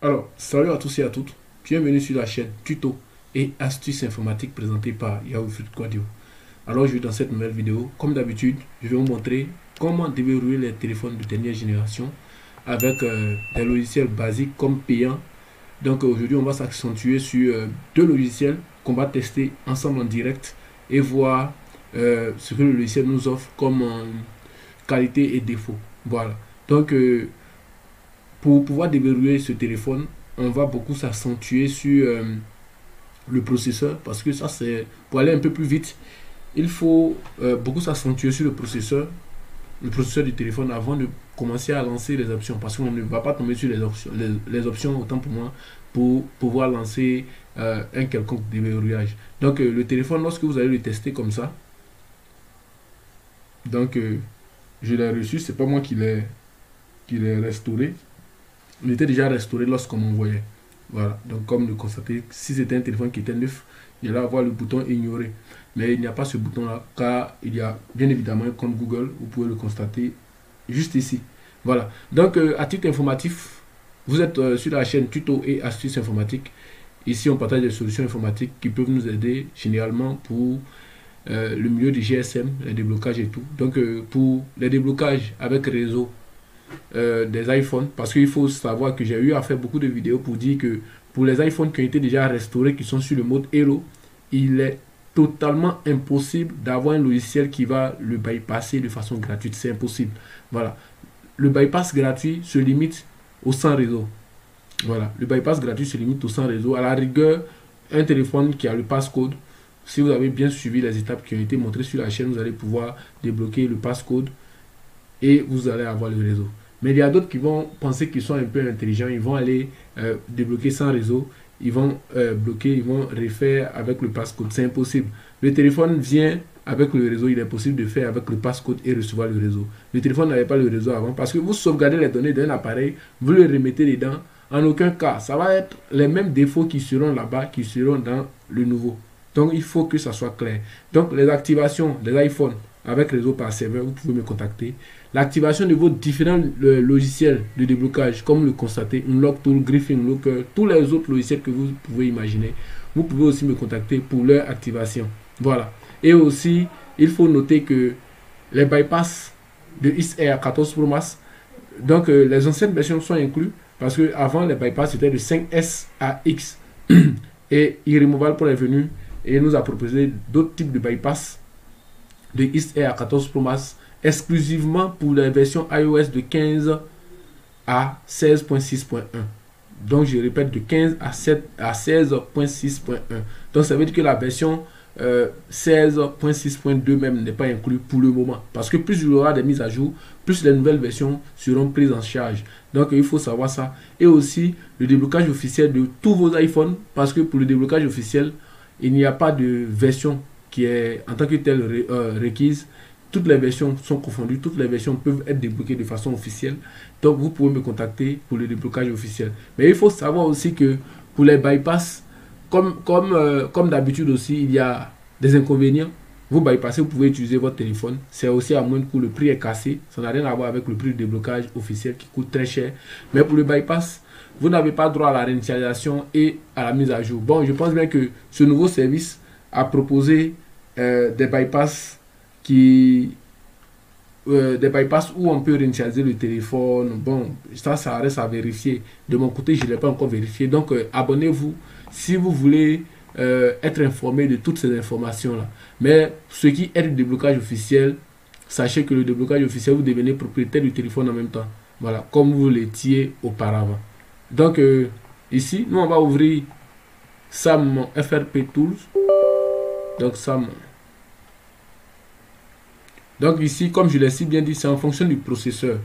Alors, salut à tous et à toutes. Bienvenue sur la chaîne Tuto et astuces informatiques présentée par Yahoo Fruit Quadio. Alors, dans cette nouvelle vidéo, comme d'habitude, je vais vous montrer comment déverrouiller les téléphones de dernière génération avec des logiciels basiques comme payants. Donc, aujourd'hui, on va s'accentuer sur deux logiciels qu'on va tester ensemble en direct et voir ce que le logiciel nous offre comme qualité et défaut. Voilà. Donc, pour pouvoir déverrouiller ce téléphone, on va beaucoup s'accentuer sur le processeur parce que ça c'est pour aller un peu plus vite. Il faut beaucoup s'accentuer sur le processeur du téléphone avant de commencer à lancer les options parce qu'on ne va pas tomber sur les options autant pour moi pour pouvoir lancer un quelconque déverrouillage. Donc le téléphone, lorsque vous allez le tester comme ça, donc je l'ai reçu, c'est pas moi qui l'ai restauré. Il était déjà restauré lorsqu'on m'envoyait. Voilà, donc comme le constatez, si c'était un téléphone qui était neuf, il allait avoir le bouton ignorer. Mais il n'y a pas ce bouton là, car il y a bien évidemment un compte Google, vous pouvez le constater juste ici. Voilà, donc à titre informatif, vous êtes sur la chaîne Tuto et Astuces Informatiques. Ici, on partage des solutions informatiques qui peuvent nous aider généralement pour le milieu du GSM, les déblocages et tout. Donc pour les déblocages avec réseau, des iPhones, parce qu'il faut savoir que j'ai eu à faire beaucoup de vidéos pour dire que pour les iPhones qui ont été déjà restaurés, qui sont sur le mode Hello, il est totalement impossible d'avoir un logiciel qui va le bypasser de façon gratuite. C'est impossible. Voilà. Le bypass gratuit se limite au sans réseau. Voilà. Le bypass gratuit se limite au sans réseau. À la rigueur, un téléphone qui a le passcode, si vous avez bien suivi les étapes qui ont été montrées sur la chaîne, vous allez pouvoir débloquer le passcode et vous allez avoir le réseau. Mais il y a d'autres qui vont penser qu'ils sont un peu intelligents, ils vont aller débloquer sans réseau, ils vont bloquer, ils vont refaire avec le passcode. C'est impossible. Le téléphone vient avec le réseau, il est possible de faire avec le passcode et recevoir le réseau. Le téléphone n'avait pas le réseau avant parce que vous sauvegardez les données d'un appareil, vous le remettez dedans. En aucun cas, ça va être les mêmes défauts qui seront là-bas, qui seront dans le nouveau. Donc il faut que ça soit clair. Donc les activations des iPhones avec réseau par serveur, vous pouvez me contacter. L'activation de vos différents logiciels de déblocage, comme le constatez, Unlock Tool, Griffin Locker, tous les autres logiciels que vous pouvez imaginer, vous pouvez aussi me contacter pour leur activation. Voilà. Et aussi, il faut noter que les bypass de XR 14 Pro Max, donc les anciennes versions sont inclus, parce que avant les bypass c'était de 5S à X et Irremovable pour les venus, et il nous a proposé d'autres types de bypass de XR 14 Pro Max exclusivement pour la version iOS de 15 à 16.6.1. Donc je répète, de 15 à 16.6.1. Donc ça veut dire que la version 16.6.2 même n'est pas inclue pour le moment. Parce que plus il y aura des mises à jour, plus les nouvelles versions seront prises en charge. Donc il faut savoir ça. Et aussi le déblocage officiel de tous vos iPhones. Parce que pour le déblocage officiel, il n'y a pas de version qui est en tant que telle requise. Toutes les versions sont confondues, toutes les versions peuvent être débloquées de façon officielle. Donc vous pouvez me contacter pour le déblocage officiel. Mais il faut savoir aussi que pour les bypass, comme d'habitude aussi, il y a des inconvénients. Vous bypassez, vous pouvez utiliser votre téléphone. C'est aussi à moindre coût, le prix est cassé. Ça n'a rien à voir avec le prix de déblocage officiel qui coûte très cher. Mais pour le bypass, vous n'avez pas droit à la réinitialisation et à la mise à jour. Bon, je pense bien que ce nouveau service a proposé des bypass des bypass où on peut réinitialiser le téléphone. Bon, ça reste à vérifier. De mon côté, je ne l'ai pas encore vérifié. Donc, abonnez-vous si vous voulez être informé de toutes ces informations-là. Mais ce qui est le déblocage officiel, sachez que le déblocage officiel, vous devenez propriétaire du téléphone en même temps. Voilà, comme vous l'étiez auparavant. Donc, ici, nous, on va ouvrir SAM FRP Tools. Donc, SAM. Donc ici, comme je l'ai si bien dit, c'est en fonction du processeur.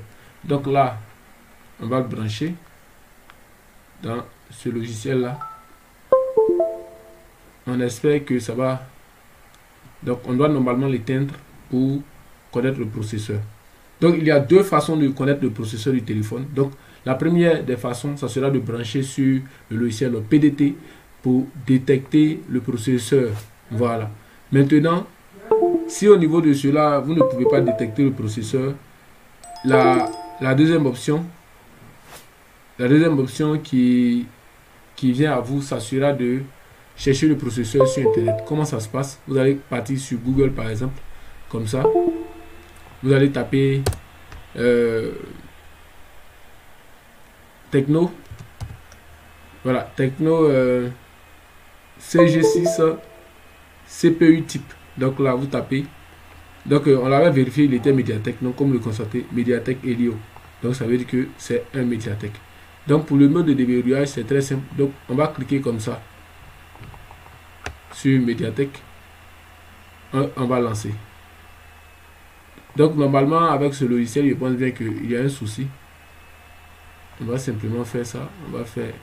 Donc là, on va le brancher dans ce logiciel-là. On espère que ça va. Donc on doit normalement l'éteindre pour connaître le processeur. Donc il y a deux façons de connaître le processeur du téléphone. Donc la première des façons, ça sera de brancher sur le logiciel PDT pour détecter le processeur. Voilà. Maintenant, si au niveau de cela, vous ne pouvez pas détecter le processeur, la deuxième option, La deuxième option qui vient à vous s'assurera de chercher le processeur sur Internet. Comment ça se passe? Vous allez partir sur Google par exemple, comme ça. Vous allez taper Techno. Voilà, Techno CG6 CPU type. Donc là, vous tapez. Donc on l'avait vérifié, il était Mediatek. Donc comme le constatez, Mediatek Helio. Donc ça veut dire que c'est un Mediatek. Donc pour le mode de déverrouillage, c'est très simple. Donc on va cliquer comme ça sur Mediatek. On va lancer. Donc normalement avec ce logiciel, je pense bien qu'il y a un souci. On va simplement faire ça. On va faire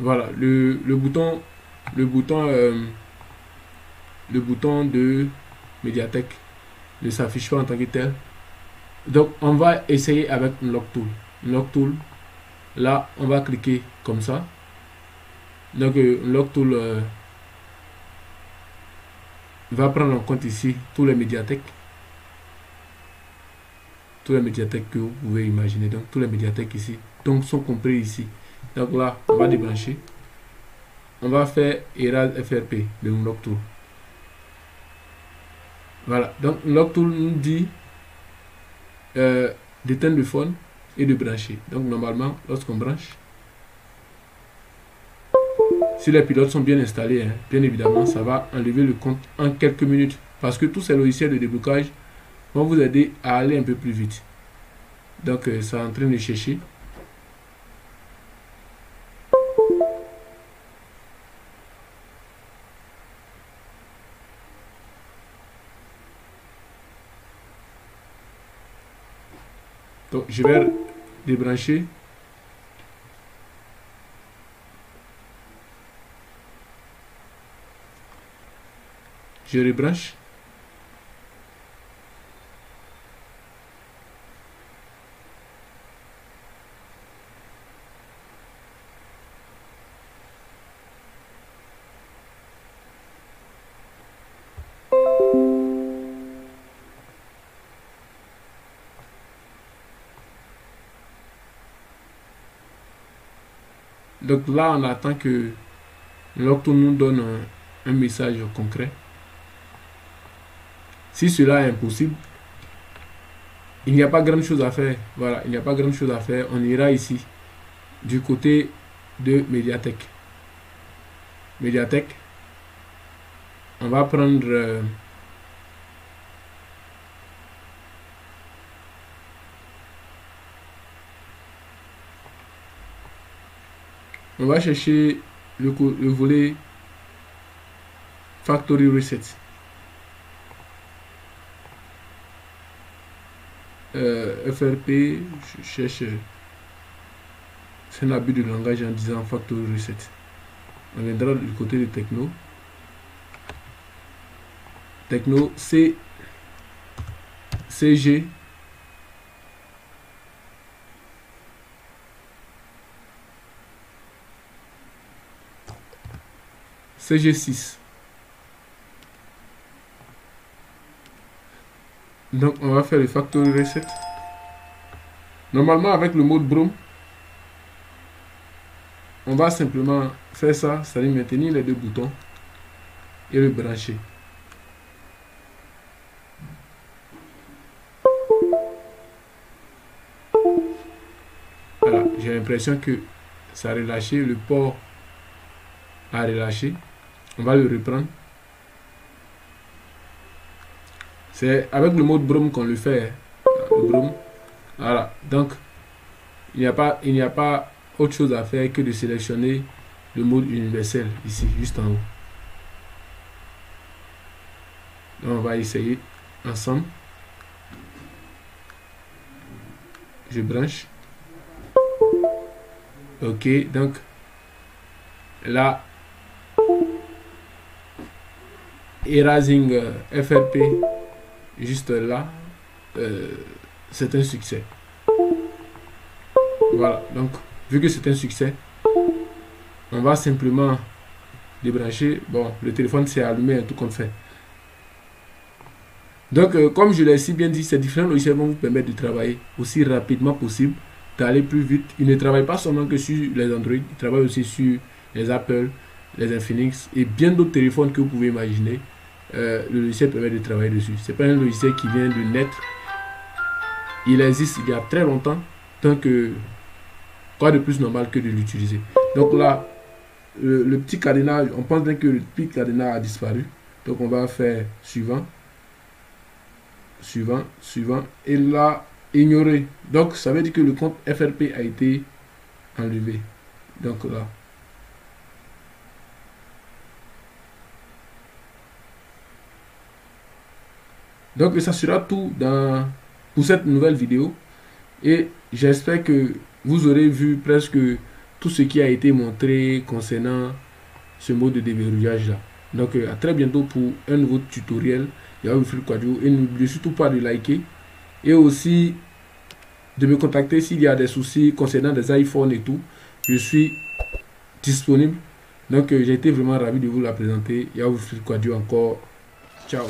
voilà le bouton de Mediatek ne s'affiche pas en tant que tel. Donc on va essayer avec Unlock Tool. Unlock Tool, là on va cliquer comme ça. Donc Unlock Tool va prendre en compte ici tous les médiathèques. Tous les médiathèques que vous pouvez imaginer. Donc tous les médiathèques ici donc, sont compris ici. Donc là, on va débrancher. On va faire Erase FRP de Unlock Tool. Voilà. Donc Unlock Tool nous dit d'éteindre le phone et de brancher. Donc normalement, lorsqu'on branche, si les pilotes sont bien installés, hein, bien évidemment, ça va enlever le compte en quelques minutes. Parce que tous ces logiciels de déblocage vont vous aider à aller un peu plus vite. Donc ça est en train de chercher. Donc je vais débrancher. Je rebranche. Donc là, on attend que l'Octo nous donne un message concret. Si cela est impossible, il n'y a pas grand chose à faire. Voilà, il n'y a pas grand chose à faire. On ira ici, du côté de Mediatek. Mediatek. On va prendre... on va chercher le volet Factory Reset. FRP, je cherche, c'est un abus de langage en disant Factory Reset. On viendra du côté de Techno. Techno CG CG6. Donc on va faire le Factory Reset. Normalement avec le mode Broom, on va simplement faire ça, c'est-à-dire maintenir les deux boutons et le brancher. Voilà, j'ai l'impression que ça a relâché, le port a relâché. On va le reprendre. C'est avec le mode Broom qu'on le fait. Le Broom. Voilà. Donc, il n'y a pas autre chose à faire que de sélectionner le mode universel ici, juste en haut. Donc, on va essayer ensemble. Je branche. Ok, donc là, Erasing FRP juste là, c'est un succès. Voilà, donc vu que c'est un succès, on va simplement débrancher, bon, le téléphone s'est allumé, tout compte fait. Donc, comme je l'ai si bien dit, ces différents logiciels vont vous permettre de travailler aussi rapidement possible, d'aller plus vite. Ils ne travaillent pas seulement que sur les Android, ils travaillent aussi sur les Apple, les Infinix et bien d'autres téléphones que vous pouvez imaginer. Le logiciel permet de travailler dessus. C'est pas un logiciel qui vient de naître. Il existe il y a très longtemps, tant que quoi de plus normal que de l'utiliser. Donc là, le petit carénage, on pense bien que le petit carénage a disparu. Donc on va faire suivant, suivant, suivant. Et là, ignorer. Donc ça veut dire que le compte FRP a été enlevé. Donc là. Donc ça sera tout pour cette nouvelle vidéo. Et j'espère que vous aurez vu presque tout ce qui a été montré concernant ce mode de déverrouillage là. Donc à très bientôt pour un nouveau tutoriel Yahoo Free Quadio. Et n'oubliez surtout pas de liker et aussi de me contacter s'il y a des soucis concernant des iPhones et tout. Je suis disponible. Donc j'ai été vraiment ravi de vous la présenter. Yahoo Free Quadio encore. Ciao.